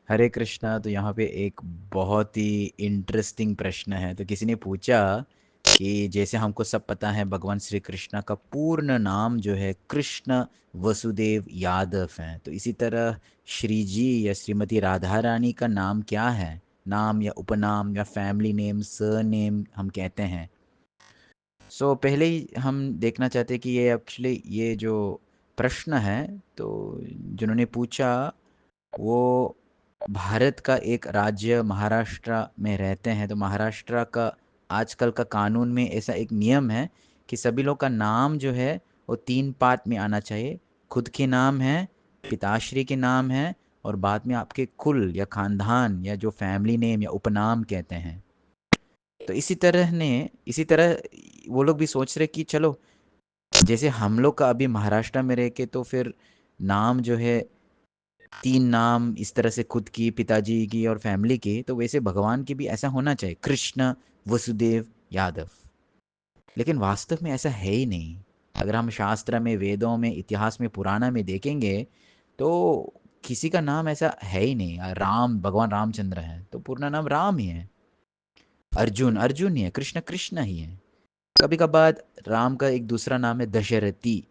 हरे कृष्णा। तो यहाँ पे एक बहुत ही इंटरेस्टिंग प्रश्न है। तो किसी ने पूछा कि जैसे हमको सब पता है भगवान श्री कृष्णा का पूर्ण नाम जो है कृष्ण वसुदेव यादव है, तो इसी तरह श्री जी या श्रीमती राधा रानी का नाम क्या है? नाम या उपनाम या फैमिली नेम सरनेम हम कहते हैं। पहले ही हम देखना चाहते हैं कि ये एक्चुअली ये जो प्रश्न है, तो जिन्होंने पूछा वो भारत का एक राज्य महाराष्ट्र में रहते हैं। तो महाराष्ट्र का आजकल का कानून में ऐसा एक नियम है कि सभी लोग का नाम जो है वो 3 पार्ट में आना चाहिए। खुद के नाम है, पिताश्री के नाम है, और बाद में आपके कुल या खानदान या जो फैमिली नेम या उपनाम कहते हैं। तो इसी तरह वो लोग भी सोच रहे कि चलो, जैसे हम लोग का अभी महाराष्ट्र में रह के तो फिर नाम जो है 3 नाम इस तरह से, खुद की, पिताजी की और फैमिली की, तो वैसे भगवान की भी ऐसा होना चाहिए, कृष्ण वसुदेव यादव। लेकिन वास्तव में ऐसा है ही नहीं। अगर हम शास्त्र में, वेदों में, इतिहास में, पुराना में देखेंगे तो किसी का नाम ऐसा है ही नहीं। राम, भगवान रामचंद्र है तो पूर्ण नाम राम ही है। अर्जुन अर्जुन ही है, कृष्ण कृष्ण ही है। कभी कभार राम का एक दूसरा नाम है दशरथी,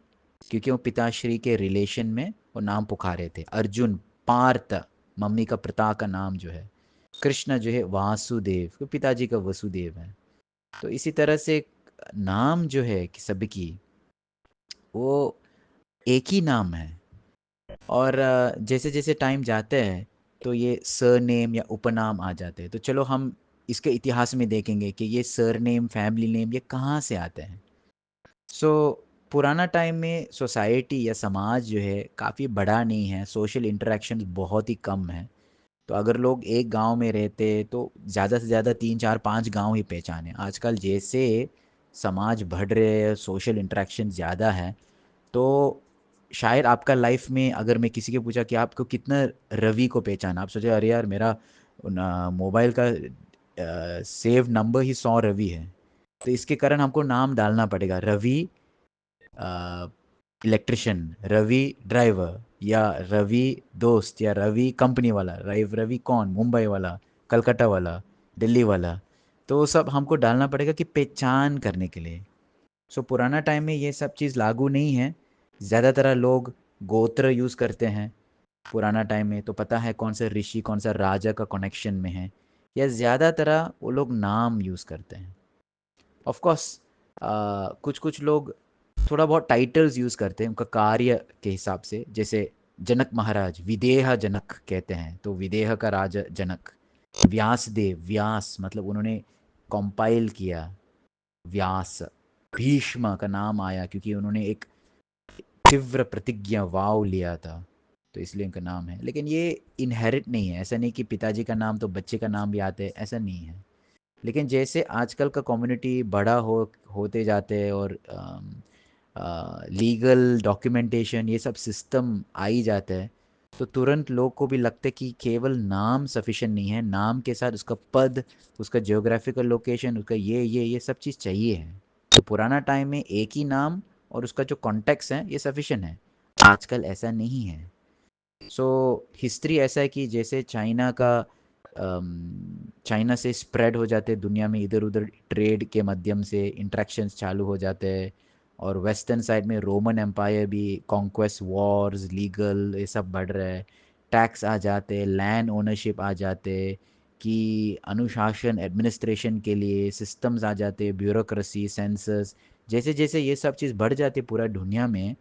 क्योंकि वो पिताश्री के रिलेशन में वो नाम पुकारे थे। अर्जुन पार्थ, मम्मी का पिता का नाम जो है। कृष्ण जो है वासुदेव, तो पिताजी का वसुदेव है। तो इसी तरह से नाम जो है कि सबकी, वो एक ही नाम है। और जैसे जैसे टाइम जाते हैं तो ये सरनेम या उपनाम आ जाते हैं। तो चलो हम इसके इतिहास में देखेंगे कि ये सरनेम, फैमिली नेम, ये कहाँ से आते हैं। सो पुराना टाइम में सोसाइटी या समाज जो है काफ़ी बड़ा नहीं है, सोशल इंटरेक्शन बहुत ही कम है। तो अगर लोग एक गांव में रहते तो ज़्यादा से ज़्यादा 3 4 5 गांव ही पहचाने। आजकल जैसे समाज बढ़ रहे हैं, सोशल इंटरेक्शन ज़्यादा है, तो शायद आपका लाइफ में अगर मैं किसी के पूछा कि आपको कितना रवि को पहचाना, आप सोचे अरे यार मेरा मोबाइल का सेव नंबर ही 100 रवि है। तो इसके कारण हमको नाम डालना पड़ेगा, रवि इलेक्ट्रिशियन, रवि ड्राइवर, या रवि दोस्त, या रवि कंपनी वाला, रवि कौन, मुंबई वाला, कलकत्ता वाला, दिल्ली वाला। तो वो सब हमको डालना पड़ेगा कि पहचान करने के लिए। पुराना टाइम में ये सब चीज़ लागू नहीं है। ज़्यादातर लोग गोत्र यूज़ करते हैं। पुराना टाइम में तो पता है कौन सा ऋषि, कौन सा राजा का कनेक्शन में है, या ज़्यादातर वो लोग नाम यूज़ करते हैं। ऑफ कोर्स कुछ कुछ लोग थोड़ा बहुत टाइटल्स यूज़ करते हैं उनका कार्य के हिसाब से। जैसे जनक महाराज, विदेह जनक कहते हैं, तो विदेह का राजा जनक। व्यास देव, व्यास मतलब उन्होंने कंपाइल किया, व्यास। भीष्म का नाम आया क्योंकि उन्होंने एक तीव्र प्रतिज्ञा, वाव लिया था, तो इसलिए उनका नाम है। लेकिन ये इनहेरिट नहीं है, ऐसा नहीं कि पिताजी का नाम तो बच्चे का नाम भी आते हैं, ऐसा नहीं है। लेकिन जैसे आजकल का कम्युनिटी बड़ा होते जाते हैं और लीगल डॉक्यूमेंटेशन ये सब सिस्टम आ ही जाता है, तो तुरंत लोग को भी लगता है कि केवल नाम सफिशिएंट नहीं है, नाम के साथ उसका पद, उसका जियोग्राफिकल लोकेशन, उसका ये सब चीज़ चाहिए है। तो पुराना टाइम में एक ही नाम और उसका जो कॉन्टेक्स्ट है ये सफिशिएंट है। आजकल ऐसा नहीं है। सो हिस्ट्री ऐसा है कि जैसे चाइना से स्प्रेड हो जाते दुनिया में, इधर उधर ट्रेड के माध्यम से इंट्रैक्शंस चालू हो जाते हैं। और वेस्टर्न साइड में रोमन एम्पायर भी, कॉन्क्वेस्ट वॉर्स, लीगल ये सब बढ़ रहा है। टैक्स आ जाते, लैंड ओनरशिप आ जाते, कि अनुशासन, एडमिनिस्ट्रेशन के लिए सिस्टम्स आ जाते, ब्यूरोक्रेसी, सेंसस। जैसे जैसे ये सब चीज़ बढ़ जाती पूरा दुनिया में,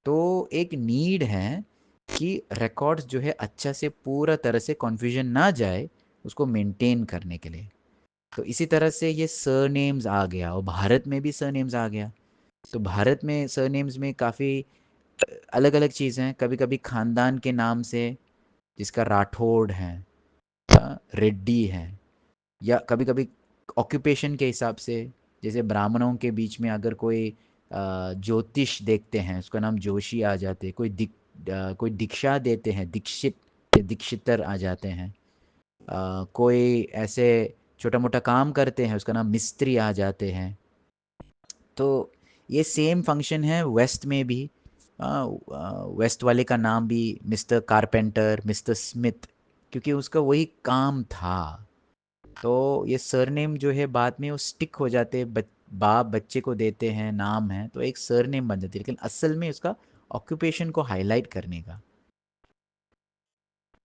तो एक नीड है कि रिकॉर्ड्स जो है अच्छा से पूरा तरह से कन्फ्यूजन ना जाए, उसको मेंटेन करने के लिए। तो इसी तरह से ये सरनेम्स आ गया, और भारत में भी सरनेम्स आ गया। तो भारत में सरनेम्स में काफ़ी अलग अलग चीज़ें हैं। कभी कभी खानदान के नाम से, जिसका राठौड़ है, रेड्डी है, या कभी कभी ऑक्यूपेशन के हिसाब से, जैसे ब्राह्मणों के बीच में अगर कोई ज्योतिष देखते हैं, उसका नाम जोशी आ जाते। कोई दीक्षा देते हैं, दीक्षित या दीक्षितर आ जाते हैं। कोई ऐसे छोटा मोटा काम करते हैं, उसका नाम मिस्त्री आ जाते हैं। तो ये सेम फंक्शन है वेस्ट में भी। वेस्ट वाले का नाम भी मिस्टर कारपेंटर, मिस्टर स्मिथ, क्योंकि उसका वही काम था। तो ये सरनेम जो है बाद में वो स्टिक हो जाते हैं, बाप बच्चे को देते हैं, नाम है तो एक सरनेम बन जाती है, लेकिन असल में उसका ऑक्यूपेशन को हाईलाइट करने का।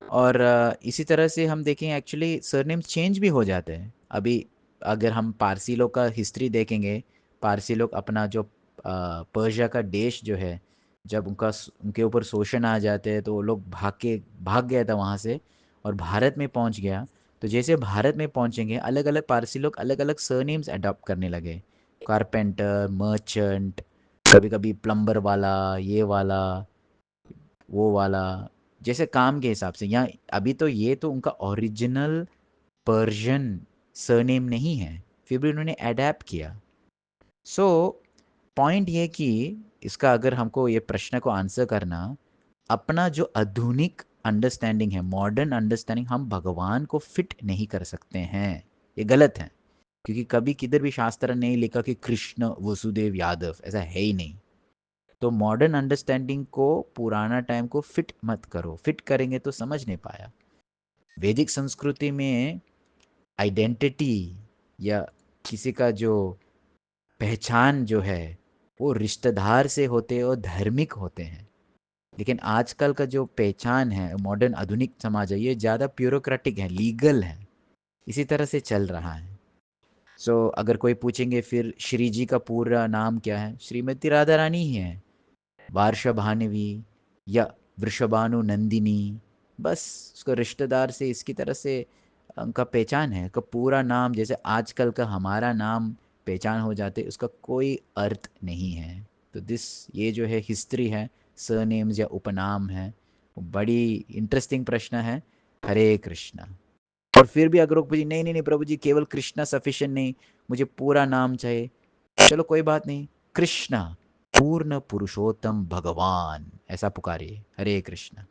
और इसी तरह से हम देखें एक्चुअली सरनेम चेंज भी हो जाते हैं। अभी अगर हम पारसी लोग का हिस्ट्री देखेंगे, पारसी लोग अपना जो पर्शिया का देश जो है, जब उनके ऊपर शोषण आ जाते हैं तो वो लोग भाग गया था वहाँ से और भारत में पहुँच गया। तो जैसे भारत में पहुँचेंगे अलग अलग पारसी लोग अलग अलग सरनेम्स अडॉप्ट करने लगे, कारपेंटर, मर्चेंट, कभी कभी प्लम्बर वाला, ये वाला, वो वाला, जैसे काम के हिसाब से। यहाँ अभी तो ये तो उनका ओरिजिनल पर्शियन सरनेम नहीं है, फिर भी उन्होंने अडेप्ट किया। सो पॉइंट ये कि इसका अगर हमको ये प्रश्न को आंसर करना, अपना जो आधुनिक अंडरस्टैंडिंग है, मॉडर्न अंडरस्टैंडिंग, हम भगवान को फिट नहीं कर सकते हैं। ये गलत है, क्योंकि कभी किधर भी शास्त्र ने नहीं लिखा कि कृष्ण वसुदेव यादव, ऐसा है ही नहीं। तो मॉडर्न अंडरस्टैंडिंग को पुराना टाइम को फिट मत करो, फिट करेंगे तो समझ नहीं पाया। वैदिक संस्कृति में आइडेंटिटी या किसी का जो पहचान जो है वो रिश्तेदार से होते और धार्मिक होते हैं। लेकिन आजकल का जो पहचान है, मॉडर्न आधुनिक समाज है, ये ज़्यादा ब्यूरोक्रेटिक है, लीगल है, इसी तरह से चल रहा है। अगर कोई पूछेंगे फिर श्री जी का पूरा नाम क्या है, श्रीमती राधा रानी ही है, वार्षभानवी या वृषभानु नंदिनी, बस उसका रिश्तेदार से इसकी तरह से उनका पहचान है। का पूरा नाम जैसे आजकल का हमारा नाम पहचान हो जाते, उसका कोई अर्थ नहीं है। तो ये जो है हिस्ट्री है, सरनेम्स या उपनाम है, वो बड़ी इंटरेस्टिंग प्रश्न है। हरे कृष्णा। और फिर भी अगर प्रभु जी नहीं नहीं नहीं प्रभु जी, केवल कृष्णा सफिशिएंट नहीं, मुझे पूरा नाम चाहिए। चलो कोई बात नहीं, कृष्णा पूर्ण पुरुषोत्तम भगवान ऐसा पुकारिए। हरे कृष्णा।